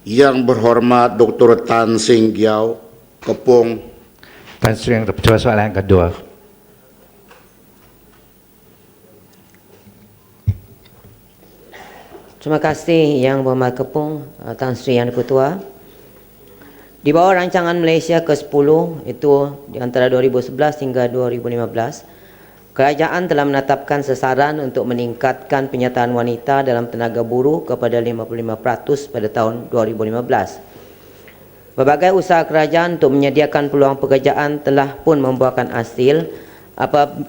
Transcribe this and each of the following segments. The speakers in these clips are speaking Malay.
Yang berhormat Dr. Tan Seng Giau, Kepung. Tan Sri Yang Ketua soalan yang kedua. Terima kasih Yang Berhormat Kepung Tan Sri Yang Ketua. Di bawah rancangan Malaysia ke-10 itu di antara 2011 hingga 2015, kerajaan telah menetapkan sasaran untuk meningkatkan penyertaan wanita dalam tenaga buruh kepada 55% pada tahun 2015. Berbagai usaha kerajaan untuk menyediakan peluang pekerjaan telah pun membuahkan hasil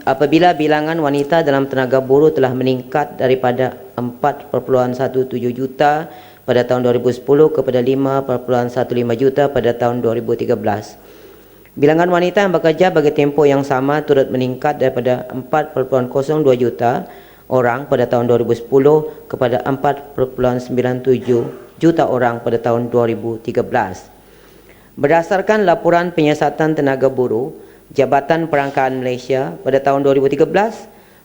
apabila bilangan wanita dalam tenaga buruh telah meningkat daripada 4,17 juta pada tahun 2010 kepada 5,15 juta pada tahun 2013. Bilangan wanita yang bekerja bagi tempoh yang sama turut meningkat daripada 4,02 juta orang pada tahun 2010 kepada 4,97 juta orang pada tahun 2013. Berdasarkan laporan penyiasatan tenaga buruh Jabatan Perangkaan Malaysia pada tahun 2013,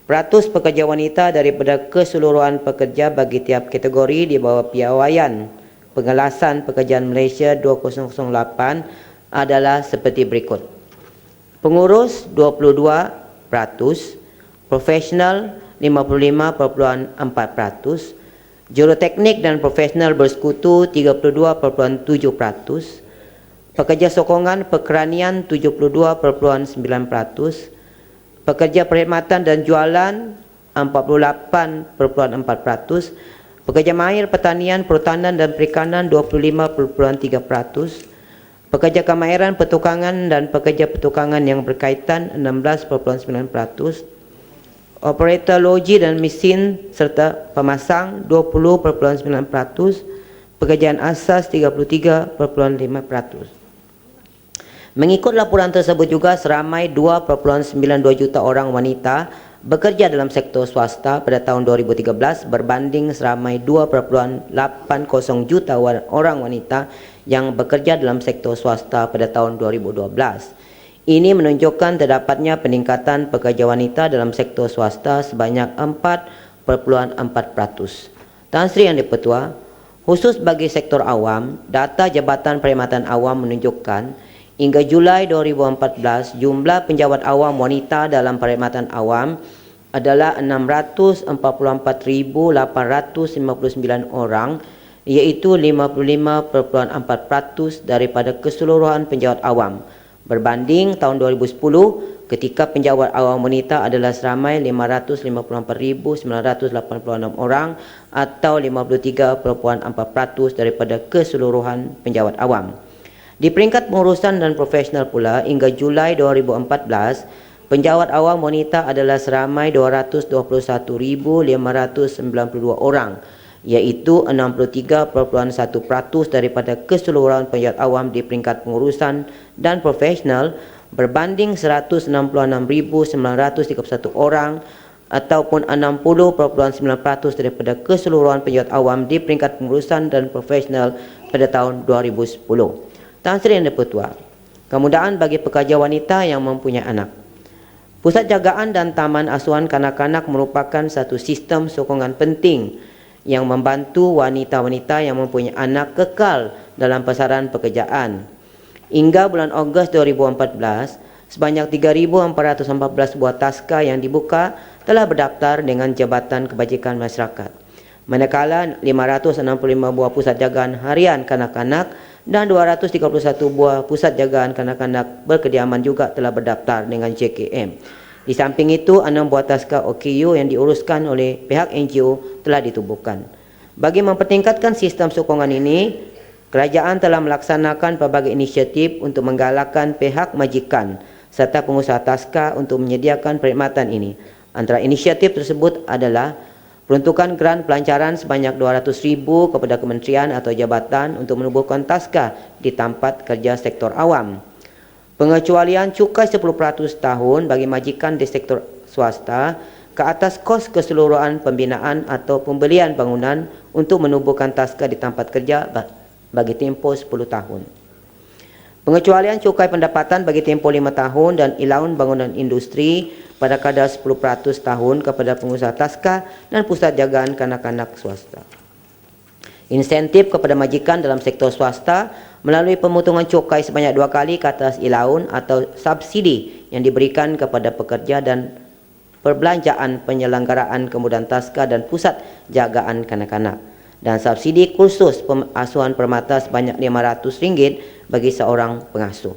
peratus pekerja wanita daripada keseluruhan pekerja bagi tiap kategori di bawah piawaian Pengelasan Pekerjaan Malaysia 2008 adalah seperti berikut. Pengurus 22%, profesional 55,4%, juruteknik dan profesional bersekutu 32,7%, pekerja sokongan perkeranian 72,9%, pekerja perkhidmatan dan jualan 48,4%, pekerja mahir pertanian, perhutanan dan perikanan 25,3%, pekerja kemahiran pertukangan dan pekerja pertukangan yang berkaitan 16,9%, operator loji dan mesin serta pemasang 20,9%, pekerjaan asas 33,5%. Mengikut laporan tersebut juga seramai 2,92 juta orang wanita bekerja dalam sektor swasta pada tahun 2013 berbanding seramai 2,80 juta orang wanita yang bekerja dalam sektor swasta pada tahun 2012. Ini menunjukkan terdapatnya peningkatan pekerja wanita dalam sektor swasta sebanyak 4,4%. Tan Sri Yang Di-Pertua, khusus bagi sektor awam, data Jabatan Perkhidmatan Awam menunjukkan hingga Julai 2014, jumlah penjawat awam wanita dalam perkhidmatan awam adalah 644,859 orang, iaitu 55,4% daripada keseluruhan penjawat awam, berbanding tahun 2010 ketika penjawat awam wanita adalah seramai 554,986 orang atau 53,4% daripada keseluruhan penjawat awam. Di peringkat pengurusan dan profesional pula, hingga Julai 2014, penjawat awam wanita adalah seramai 221,592 orang, iaitu 63,1% daripada keseluruhan penjawat awam di peringkat pengurusan dan profesional, berbanding 166,931 orang ataupun 60,9% daripada keseluruhan penjawat awam di peringkat pengurusan dan profesional pada tahun 2010. Tan Sri Yang Di-Pertua, kemudahan bagi pekerja wanita yang mempunyai anak. Pusat jagaan dan taman asuhan kanak-kanak merupakan satu sistem sokongan penting yang membantu wanita-wanita yang mempunyai anak kekal dalam pasaran pekerjaan. Hingga bulan Ogos 2014, sebanyak 3,414 buah taska yang dibuka telah berdaftar dengan Jabatan Kebajikan Masyarakat. Manakala 565 buah pusat jagaan harian kanak-kanak dan 231 buah pusat jagaan kanak-kanak berkediaman juga telah berdaftar dengan JKM. Di samping itu, 6 buah taska OKU yang diuruskan oleh pihak NGO telah ditubuhkan. Bagi mempertingkatkan sistem sokongan ini, kerajaan telah melaksanakan pelbagai inisiatif untuk menggalakkan pihak majikan serta pengusaha taska untuk menyediakan perkhidmatan ini. Antara inisiatif tersebut adalah peruntukan geran pelancaran sebanyak 200,000 kepada kementerian atau jabatan untuk menubuhkan taska di tempat kerja sektor awam. Pengecualian cukai 10% tahun bagi majikan di sektor swasta ke atas kos keseluruhan pembinaan atau pembelian bangunan untuk menubuhkan taska di tempat kerja bagi tempoh 10 tahun. Pengecualian cukai pendapatan bagi tempoh 5 tahun dan ilaun bangunan industri pada kadar 10% tahun kepada pengusaha taska dan pusat jagaan kanak-kanak swasta. Insentif kepada majikan dalam sektor swasta melalui pemotongan cukai sebanyak 2 kali ke atas ilaun atau subsidi yang diberikan kepada pekerja dan perbelanjaan penyelenggaraan kemudahan taska dan pusat jagaan kanak-kanak. Dan subsidi kursus pengasuhan permata sebanyak RM500 bagi seorang pengasuh.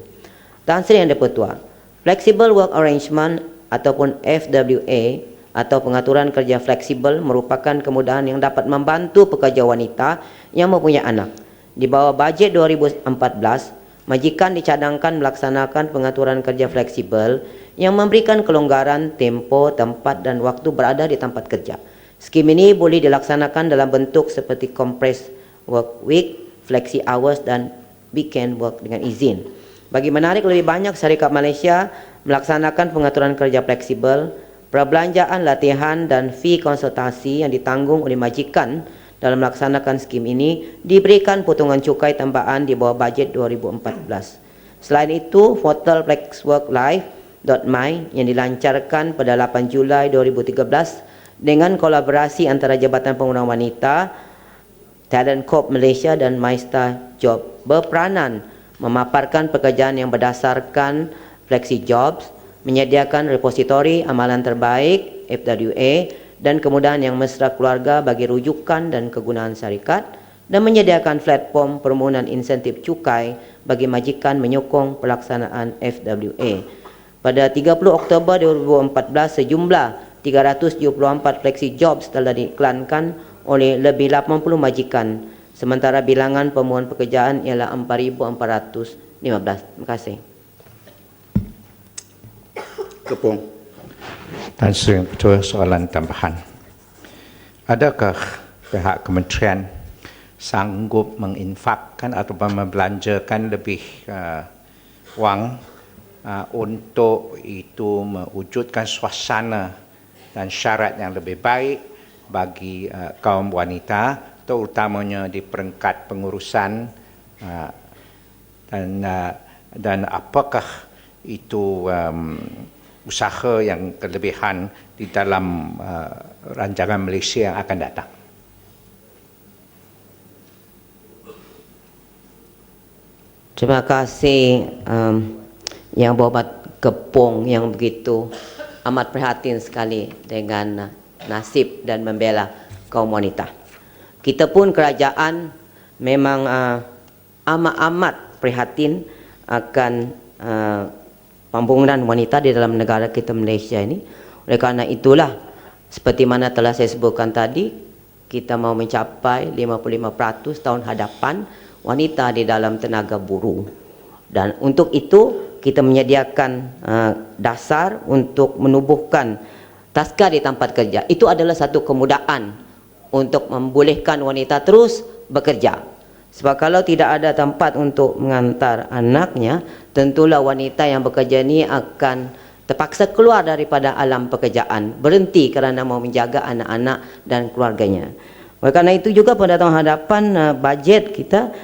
Tan Sri Yang di-Pertua, Flexible Work Arrangement ataupun FWA atau pengaturan kerja fleksibel merupakan kemudahan yang dapat membantu pekerja wanita yang mempunyai anak. Di bawah bajet 2014, majikan dicadangkan melaksanakan pengaturan kerja fleksibel yang memberikan kelonggaran tempo, tempat dan waktu berada di tempat kerja. Skim ini boleh dilaksanakan dalam bentuk seperti compressed work week, flexi hours dan weekend work dengan izin. Bagi menarik lebih banyak syarikat Malaysia melaksanakan pengaturan kerja fleksibel, perbelanjaan, latihan dan fee konsultasi yang ditanggung oleh majikan dalam melaksanakan skim ini diberikan potongan cukai tambahan di bawah bajet 2014. Selain itu, portal flexworklife.my yang dilancarkan pada 8 Julai 2013 dengan kolaborasi antara Jabatan Pembangunan Wanita, Talent Corp Malaysia dan MyStar Job berperanan memaparkan pekerjaan yang berdasarkan flexi jobs, menyediakan repositori amalan terbaik FWA dan kemudahan yang mesra keluarga bagi rujukan dan kegunaan syarikat, dan menyediakan platform permohonan insentif cukai bagi majikan menyokong pelaksanaan FWA. Pada 30 Oktober 2014, sejumlah 374 flexi jobs telah diiklankan oleh lebih 80 majikan, sementara bilangan permohonan pekerjaan ialah 4,415. Terima kasih. Kepong. Tan Sri Yang Ketua, soalan tambahan. Adakah pihak kementerian sanggup menginfakkan atau membelanjakan lebih wang untuk itu mewujudkan suasana dan syarat yang lebih baik bagi kaum wanita, terutamanya di peringkat pengurusan, dan apakah itu usaha yang kelebihan di dalam rancangan Malaysia yang akan datang? Terima kasih Yang Berhormat Kepong yang begitu amat prihatin sekali dengan nasib dan membela kaum wanita. Kita pun kerajaan memang amat prihatin akan pembangunan wanita di dalam negara kita Malaysia ini. Oleh kerana itulah, seperti mana telah saya sebutkan tadi, kita mau mencapai 55% tahun hadapan wanita di dalam tenaga buruh. Dan untuk itu kita menyediakan dasar untuk menubuhkan taska di tempat kerja. Itu adalah satu kemudahan untuk membolehkan wanita terus bekerja. Sebab kalau tidak ada tempat untuk mengantar anaknya, tentulah wanita yang bekerja ini akan terpaksa keluar daripada alam pekerjaan, berhenti kerana mau menjaga anak-anak dan keluarganya. Oleh kerana itu juga pada tahun hadapan bajet kita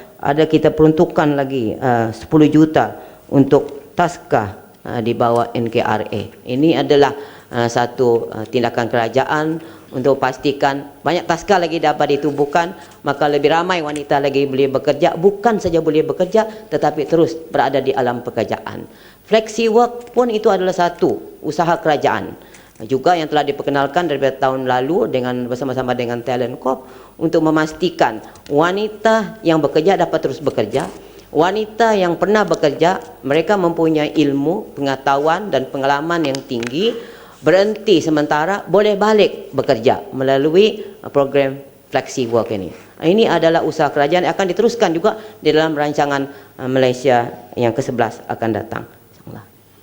kita peruntukkan lagi 10 juta untuk taska di bawah NKRA. Ini adalah satu tindakan kerajaan untuk pastikan banyak taska lagi dapat ditubuhkan, maka lebih ramai wanita lagi boleh bekerja, bukan saja boleh bekerja tetapi terus berada di alam pekerjaan. Flexi work pun itu adalah satu usaha kerajaan juga yang telah diperkenalkan daripada tahun lalu dengan bersama-sama dengan Talent Corp untuk memastikan wanita yang bekerja dapat terus bekerja. Wanita yang pernah bekerja, mereka mempunyai ilmu, pengetahuan dan pengalaman yang tinggi, berhenti sementara boleh balik bekerja melalui program flexi work ini. Ini adalah usaha kerajaan yang akan diteruskan juga di dalam rancangan Malaysia yang ke-11 akan datang.